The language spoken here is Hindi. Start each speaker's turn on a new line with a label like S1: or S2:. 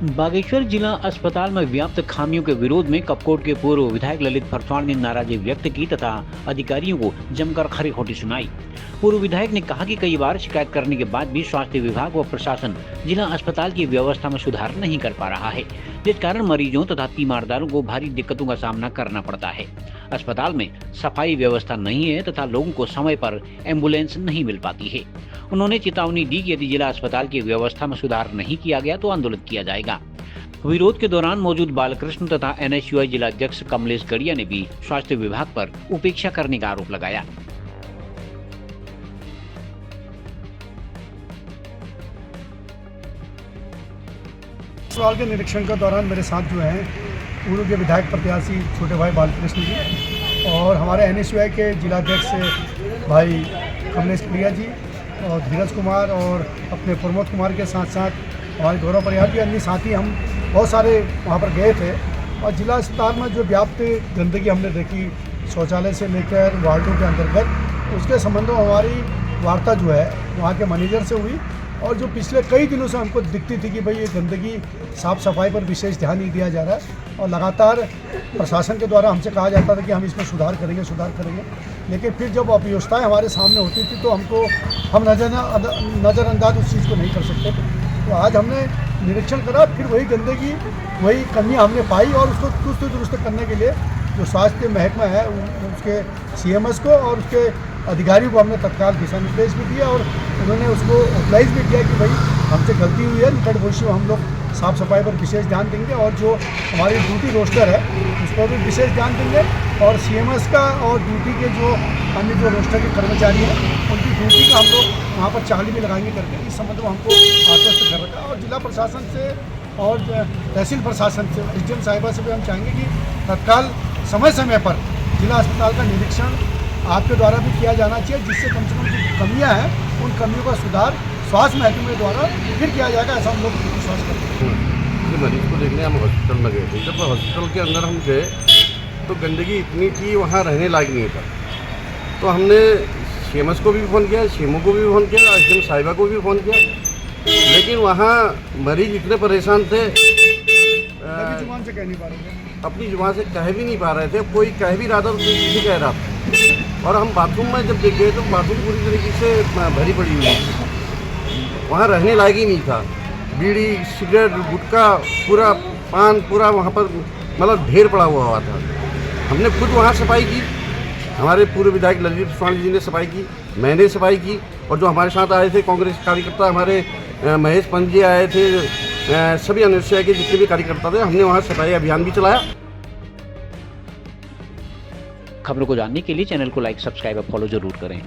S1: बागेश्वर जिला अस्पताल में व्याप्त खामियों के विरोध में कपकोट के पूर्व विधायक ललित फरसवाण ने नाराजगी व्यक्त की तथा अधिकारियों को जमकर खरी खोटी सुनाई। पूर्व विधायक ने कहा कि कई बार शिकायत करने के बाद भी स्वास्थ्य विभाग व प्रशासन जिला अस्पताल की व्यवस्था में सुधार नहीं कर पा रहा है, जिस कारण मरीजों तथा तीमारदारों को भारी दिक्कतों का सामना करना पड़ता है। अस्पताल में सफाई व्यवस्था नहीं है तथा लोगों को समय पर एम्बुलेंस नहीं मिल पाती है। उन्होंने चेतावनी दी कि यदि जिला अस्पताल की व्यवस्था में सुधार नहीं किया गया तो आंदोलन किया जाएगा। विरोध के दौरान मौजूद बालकृष्ण तथा NSUI जिला अध्यक्ष कमलेश गड़िया ने भी स्वास्थ्य विभाग पर उपेक्षा करने का आरोप लगाया।
S2: अस्पताल के निरीक्षण के दौरान मेरे साथ जो हैं पूर्व के विधायक प्रत्याशी छोटे भाई बालकृष्ण जी और हमारे NSUI के जिला अध्यक्ष भाई कमलेश गड़िया जी और धीरज कुमार और अपने प्रमोद कुमार के साथ साथ हमारे गौरव परिहार जी अन्य साथी हम बहुत सारे वहाँ पर गए थे। और जिला अस्पताल में जो व्याप्त गंदगी हमने देखी शौचालय से लेकर वार्डों के अंतर्गत, उसके संबंध में हमारी वार्ता जो है वहाँ के मैनेजर से हुई और जो पिछले कई दिनों से हमको दिखती थी कि भाई ये गंदगी साफ़ सफाई पर विशेष ध्यान नहीं दिया जा रहा है और लगातार प्रशासन के द्वारा हमसे कहा जाता था कि हम इसमें सुधार करेंगे, लेकिन फिर जब अव्यवस्थाएं हमारे सामने होती थी तो हम नज़रअंदाज उस चीज़ को नहीं कर सकते थे। तो आज हमने निरीक्षण करा, फिर वही गंदगी वही कमियां हमने पाई और उसको दुरुस्त करने के लिए जो स्वास्थ्य महकमा है उसके CMS को और उसके अधिकारियों को हमने तत्काल दिशा निर्देश भी दिया और उन्होंने उसको ऑथराइज भी किया कि भाई हमसे गलती हुई है, निकट भविष्य में हम लोग साफ़ सफाई पर विशेष ध्यान देंगे और जो हमारी ड्यूटी रोस्टर है उस पर भी विशेष ध्यान देंगे और CMS का और ड्यूटी के जो अन्य जो रोस्टर के कर्मचारी हैं उनकी ड्यूटी का हम लोग वहाँ पर चार्ली भी लगाएंगे करके इस संबंध में हमको आश्वस्त कर रखा। और जिला प्रशासन से और तहसील प्रशासन से SDM साहिबा से भी हम चाहेंगे कि तत्काल समय पर जिला अस्पताल का निरीक्षण आपके द्वारा भी किया जाना चाहिए, जिससे कम से कम जो कमियाँ हैं उन कमियों का सुधार स्वास्थ्य महकमे द्वारा फिर किया जाएगा, ऐसा हम लोग विश्वास करते हैं।
S3: मरीज को देखने हम हॉस्पिटल में गए थे। जब हॉस्पिटल के अंदर हम गए तो गंदगी इतनी थी वहाँ रहने लायक नहीं था। तो हमने CMS को भी फ़ोन किया, CMO को भी फ़ोन किया, SDM साहिबा को भी फ़ोन किया, लेकिन वहाँ मरीज इतने परेशान थे
S2: जुबान से कह नहीं पा रहे थे,
S3: अपनी जुबान से कह भी नहीं पा रहे थे। कोई कह भी रहा था तो किसी कह रहा था। और हम बाथरूम में जब देखे तो बाथरूम पूरी तरीके से भरी पड़ी हुई थी, वहाँ रहने लायक ही नहीं था। बीड़ी, सिगरेट, गुटखा, पूरा पान पूरा वहाँ पर मतलब ढेर पड़ा हुआ था। हमने खुद वहाँ सफाई की, हमारे पूर्व विधायक ललित फरसवाण जी ने सफाई की, मैंने सफाई की और जो हमारे साथ आए थे कांग्रेस कार्यकर्ता हमारे महेश पंत जी आए थे, सभी NSUI के जितने भी कार्यकर्ता थे, हमने वहाँ सफाई अभियान भी चलाया।
S1: खबरों को जानने के लिए चैनल को लाइक, सब्सक्राइब और फॉलो जरूर करें।